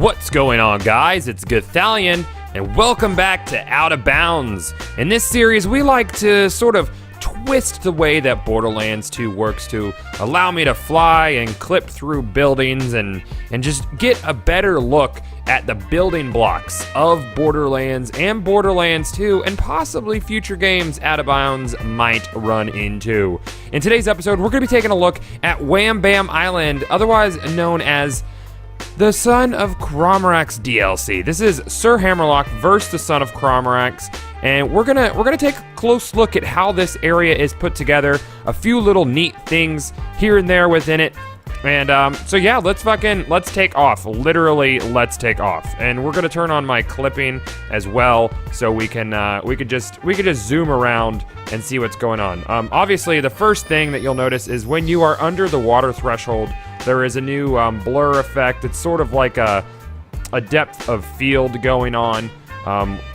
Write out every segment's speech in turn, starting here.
What's going on, guys? It's Gothalion, and welcome back to Out of Bounds. In this series, we like to sort of twist the way that Borderlands 2 works to allow me to fly and clip through buildings and just get a better look at the building blocks of Borderlands and Borderlands 2 and possibly future games Out of Bounds might run into. In today's episode, we're going to be taking a look at Wham Bam Island, otherwise known as the Son of Chromarax DLC. This is Sir Hammerlock versus the Son of Chromarax, and we're gonna take a close look at how this area is put together, a few little neat things here and there within it, and so yeah, let's take off. Literally, let's take off, and we're gonna turn on my clipping as well, so we could just zoom around and see what's going on. Obviously, the first thing that you'll notice is when you are under the water threshold, there is a new blur effect. It's sort of like a depth of field going on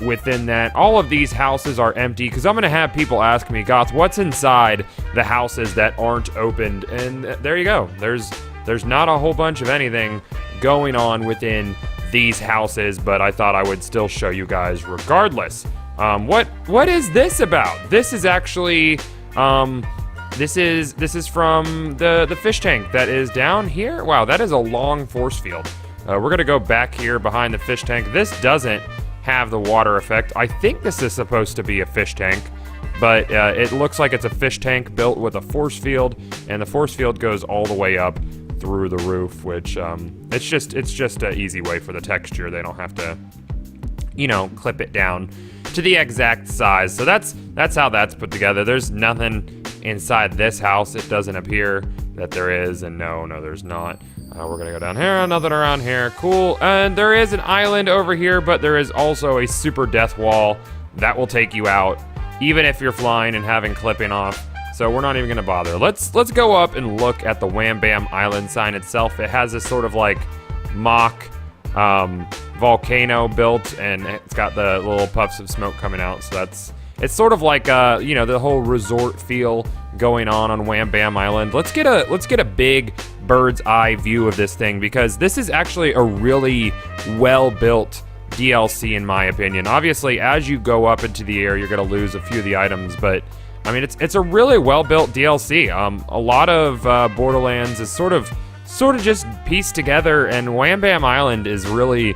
within that. All of these houses are empty because I'm going to have people ask me, Goth, what's inside the houses that aren't opened? And there you go. There's not a whole bunch of anything going on within these houses, but I thought I would still show you guys regardless. What is this about? This is actually... This is from the fish tank that is down here. Wow, that is a long force field. We're gonna go back here behind the fish tank. This doesn't have the water effect. I think this is supposed to be a fish tank, but it looks like it's a fish tank built with a force field, and the force field goes all the way up through the roof, which it's just an easy way for the texture. They don't have to, clip it down to the exact size. So that's how that's put together. There's nothing inside this house. It doesn't appear that there is, and no, there's not. We're gonna go down here, nothing around here. Cool. And there is an island over here, but there is also a super death wall that will take you out, even if you're flying and having clipping off. So we're not even gonna bother. Let's go up and look at the Wham Bam Island sign itself. It has this sort of like mock volcano built, and it's got the little puffs of smoke coming out. So it's sort of like the whole resort feel going on Wham Bam Island. Let's get a big bird's eye view of this thing, because this is actually a really well built DLC in my opinion. Obviously, as you go up into the air, you're gonna lose a few of the items, but I mean it's a really well built DLC. A lot of Borderlands is sort of just pieced together, and Wham Bam Island is really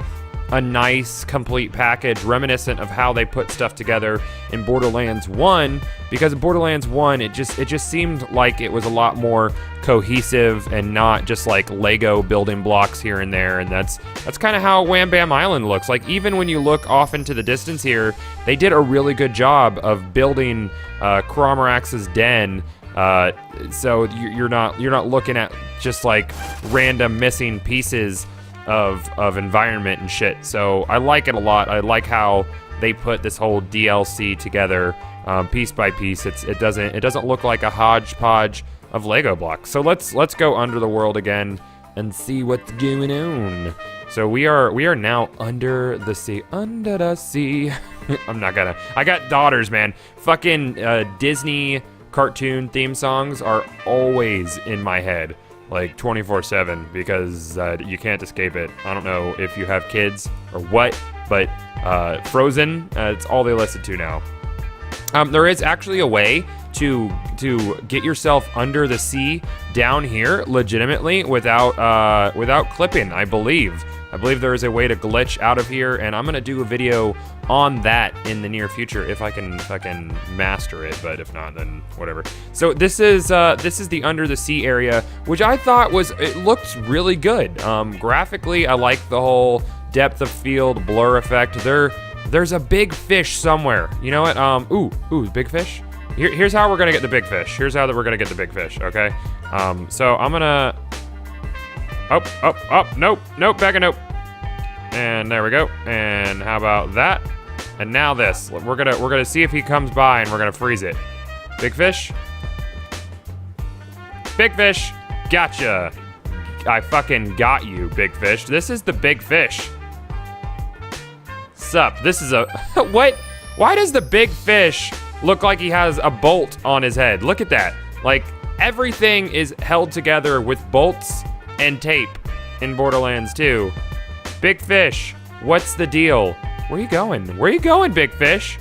a nice complete package, reminiscent of how they put stuff together in Borderlands 1, because in Borderlands 1 it just seemed like it was a lot more cohesive and not just like Lego building blocks here and there, and that's kind of how Wham Bam Island looks like. Even when you look off into the distance here, they did a really good job of building Chromarax's den, so you're not looking at just like random missing pieces of environment and shit. So I like it a lot. I like how they put this whole DLC together piece by piece. It doesn't look like a hodgepodge of Lego blocks. So let's go under the world again and see what's going on. So we are now under the sea. Under the sea. I got daughters, man. Fucking Disney cartoon theme songs are always in my head, like 24/7, because you can't escape it. I don't know if you have kids or what, but Frozen, it's all they listen to now. There is actually a way to get yourself under the sea down here legitimately without clipping. I believe there is a way to glitch out of here, and I'm gonna do a video on that in the near future if I can master it, but if not, then whatever. So this is the under the sea area, which I thought it looks really good. Graphically, I like the whole depth of field blur effect. There's a big fish somewhere. You know what? Ooh, big fish. Here's how we're gonna get the big fish. We're gonna get the big fish. Okay. So I'm gonna. Nope, back a nope. And there we go. And how about that? And now this. We're gonna see if he comes by, and we're gonna freeze it. Big fish. Big fish. Gotcha. I fucking got you, big fish. This is the big fish. Sup? This is a what? Why does the big fish look like he has a bolt on his head? Look at that. Like, everything is held together with bolts and tape in Borderlands 2. Big fish, what's the deal? Where you going? Where you going, big fish?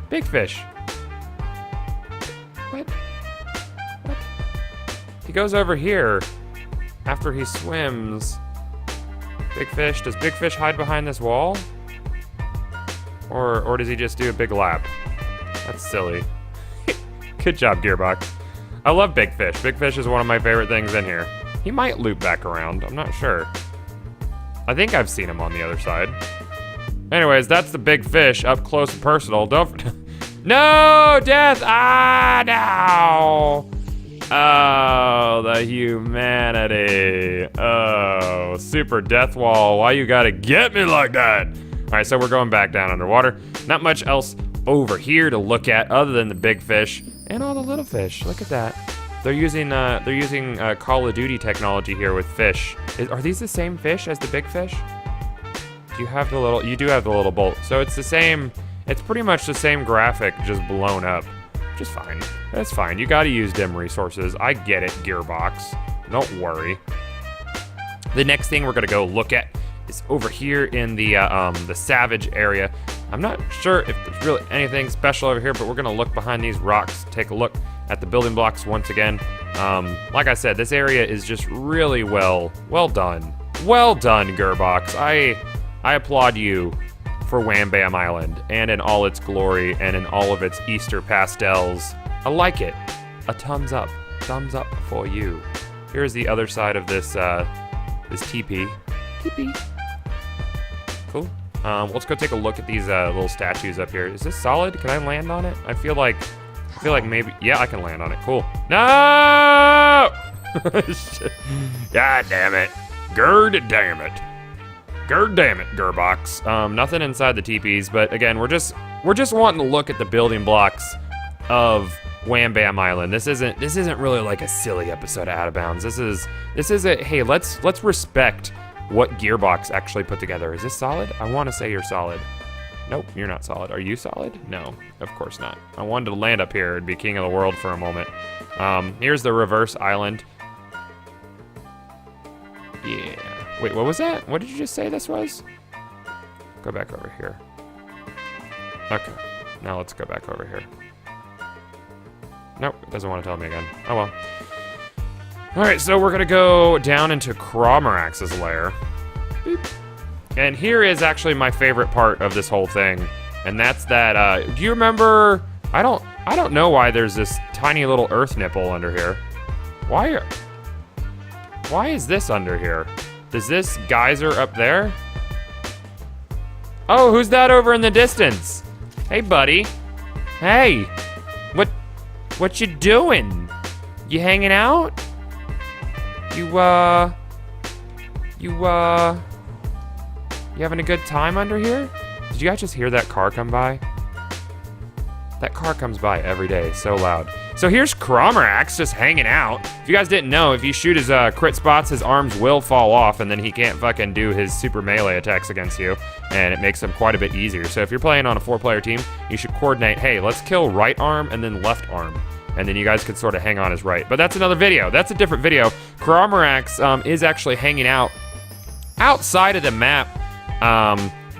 Big fish. What? He goes over here after he swims. Big fish, does big fish hide behind this wall? Or does he just do a big lap? That's silly. Good job, Gearbox. I love big fish. Big fish is one of my favorite things in here. He might loop back around, I'm not sure. I think I've seen him on the other side. Anyways, that's the big fish up close and personal. Don't, no, death, no. Oh, the humanity. Oh, super death wall, why you gotta get me like that? All right, so we're going back down underwater. Not much else over here to look at other than the big fish and all the little fish. Look at that. They're using Call of Duty technology here with fish. Are these the same fish as the big fish? Do you have the little? You do have the little bolt. So it's the same. It's pretty much the same graphic, just blown up. Which is fine. That's fine. You got to use dim resources. I get it, Gearbox. Don't worry. The next thing we're gonna go look at is over here in the Savage area. I'm not sure if there's really anything special over here, but we're gonna look behind these rocks, take a look at the building blocks once again. Like I said, this area is just really well done. Well done, Gearbox. I applaud you for Wham Bam Island and in all its glory and in all of its Easter pastels. I like it. A thumbs up for you. Here's the other side of this teepee. Cool. Let's go take a look at these little statues up here. Is this solid? Can I land on it? I feel like maybe, yeah, I can land on it. Cool. No! God damn it. Gird damn it. Gird damn it, Gearbox. Nothing inside the teepees, but again, we're just wanting to look at the building blocks of Wham Bam Island. This isn't really like a silly episode of Out of Bounds. This is a, hey, let's respect what Gearbox actually put together. Is this solid? I want to say you're solid. Nope, you're not solid. Are you solid? No, of course not. I wanted to land up here and be king of the world for a moment. Here's the reverse island. Yeah. Wait, what was that? What did you just say this was? Go back over here. Okay, now let's go back over here. Nope, it doesn't want to tell me again. Oh well. All right, so we're gonna go down into Chromarax's lair. Beep. And here is actually my favorite part of this whole thing, and that's that. Do you remember? I don't know why there's this tiny little earth nipple under here. Why is this under here? Is this geyser up there? Oh, who's that over in the distance? Hey, buddy. Hey, what you doing? You hanging out? You having a good time under here? Did you guys just hear that car come by? That car comes by every day, so loud. So here's Chromarax just hanging out. If you guys didn't know, if you shoot his crit spots, his arms will fall off and then he can't fucking do his super melee attacks against you, and it makes them quite a bit easier. So if you're playing on a 4-player team, you should coordinate, hey, let's kill right arm and then left arm. And then you guys could sort of hang on his right. But that's another video. That's a different video. Chromarax is actually hanging out outside of the map,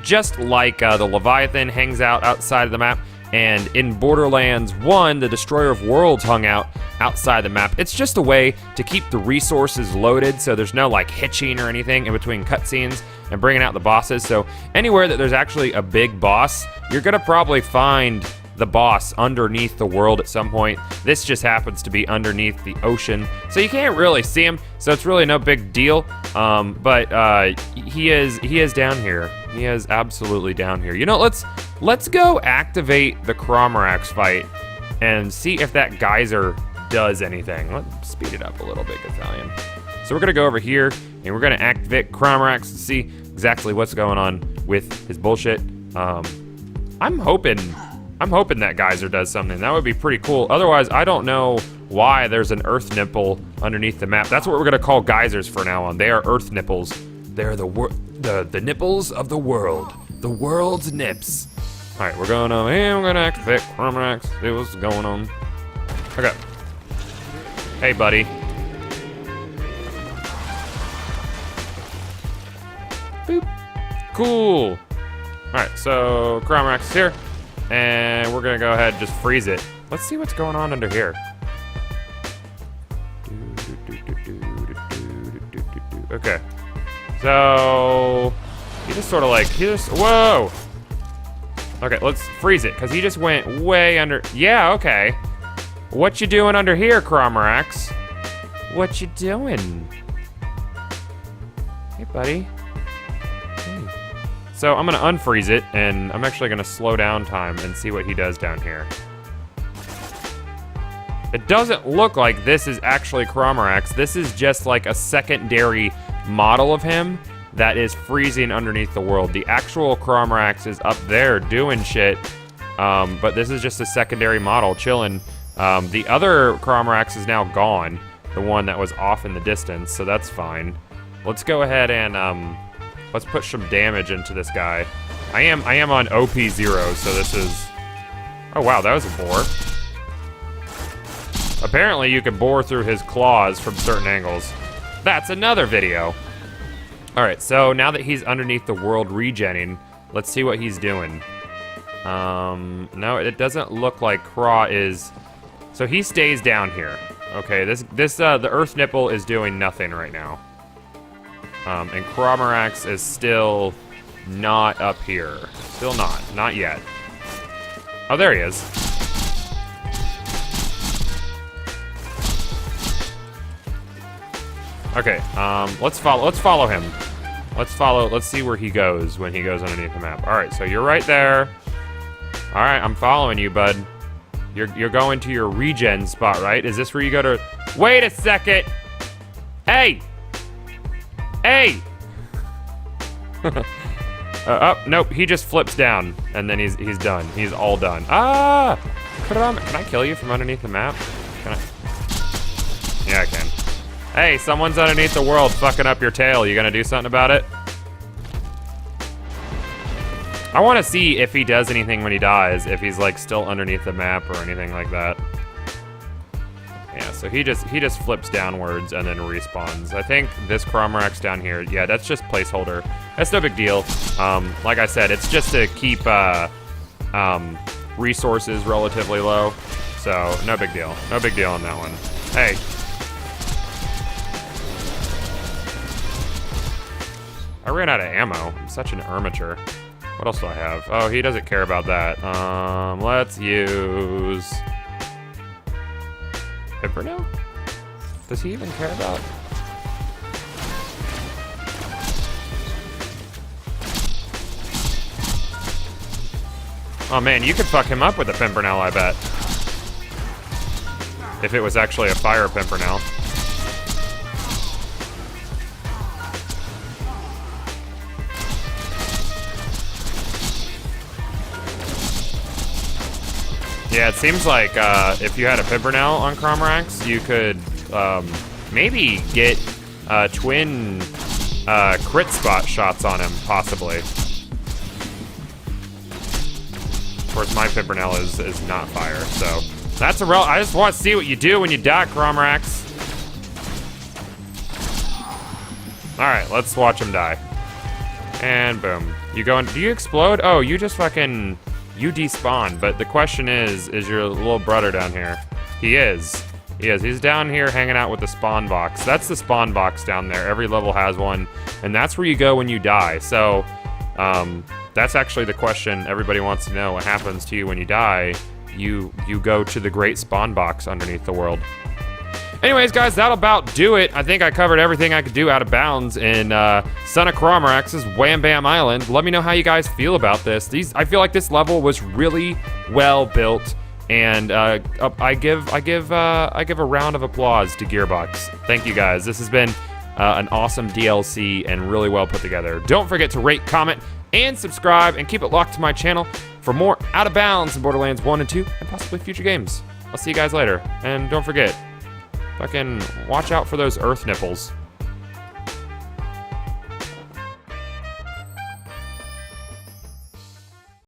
just like the Leviathan hangs out outside of the map. And in Borderlands 1, the Destroyer of Worlds hung out outside the map. It's just a way to keep the resources loaded so there's no like hitching or anything in between cutscenes and bringing out the bosses. So anywhere that there's actually a big boss, you're gonna probably find the boss underneath the world at some point. This just happens to be underneath the ocean, so you can't really see him, so it's really no big deal. But he is down here. He is absolutely down here. You know, let's go activate the Chromarax fight and see if that geyser does anything. Let's speed it up a little bit, Gothalion. So we're gonna go over here and we're gonna activate Chromarax to see exactly what's going on with his bullshit. I'm hoping that geyser does something. That would be pretty cool. Otherwise, I don't know why there's an earth nipple underneath the map. That's what we're gonna call geysers from now on. They are earth nipples. They're the nipples of the world. The world's nips. All right, we're going over here. We're gonna activate Chromerax. See what's going on. Okay. Hey, buddy. Boop. Cool. All right, so Chromarax is here, and we're gonna go ahead and just freeze it. Let's see what's going on under here. Okay, so he just sort of like, whoa. Okay, let's freeze it, because he just went way under. Yeah, okay. What you doing under here, Chromarax? What you doing? Hey, buddy. Hey. So I'm gonna unfreeze it, and I'm actually gonna slow down time and see what he does down here. It doesn't look like this is actually Chromarax. This is just like a secondary model of him that is freezing underneath the world. The actual Chromarax is up there doing shit, but this is just a secondary model chilling. The other Chromarax is now gone, the one that was off in the distance, so that's fine. Let's go ahead and let's put some damage into this guy. I am on OP 0, so this is... Oh wow, that was a bore. Apparently you can bore through his claws from certain angles. That's another video. All right, so now that he's underneath the world regenning, let's see what he's doing. No, it doesn't look like Craw is... So he stays down here. Okay, the Earth Nipple is doing nothing right now. And Chromarax is still not up here. Still not yet. Oh, there he is. Okay, let's follow him. Let's see where he goes when he goes underneath the map. All right, so you're right there. All right, I'm following you, bud. You're going to your regen spot, right? Is this where you go to? Wait a second. Hey. Hey. Oh, nope, he just flips down and then he's done. He's all done. Ah! Can I kill you from underneath the map? Can I? Yeah, I can. Hey, someone's underneath the world fucking up your tail. You gonna do something about it? I want to see if he does anything when he dies, if he's like still underneath the map or anything like that. Yeah, so he just flips downwards and then respawns. I think this Chromarax down here, yeah, that's just placeholder. That's no big deal. Like I said, it's just to keep resources relatively low. So no big deal. No big deal on that one. Hey. I ran out of ammo. I'm such an amateur. What else do I have? Oh, he doesn't care about that. Let's use... Hyperion? Does he even care about... Oh man, you could fuck him up with a Pimpernel, I bet. If it was actually a fire Pimpernel. Yeah, it seems like if you had a Pimpernel on Chromarax, you could maybe get twin crit spot shots on him, possibly. Of course, my Pimpernel is not fire, so that's I just want to see what you do when you die, Chromarax. All right, let's watch him die. And boom. You going? Do you explode? Oh, you just fucking. You despawn, but the question is your little brother down here? He is. He's down here hanging out with the spawn box. That's the spawn box down there. Every level has one, and that's where you go when you die. So, that's actually the question everybody wants to know. What happens to you when you die? You go to the great spawn box underneath the world. Anyways, guys, that'll about do it. I think I covered everything I could do out of bounds in Son of Chromarax's Wham Bam Island. Let me know how you guys feel about this. I feel like this level was really well built, and I give a round of applause to Gearbox. Thank you guys. This has been an awesome DLC and really well put together. Don't forget to rate, comment, and subscribe, and keep it locked to my channel for more Out of Bounds in Borderlands 1 and 2, and possibly future games. I'll see you guys later, and don't forget, fucking watch out for those Earth Nipples.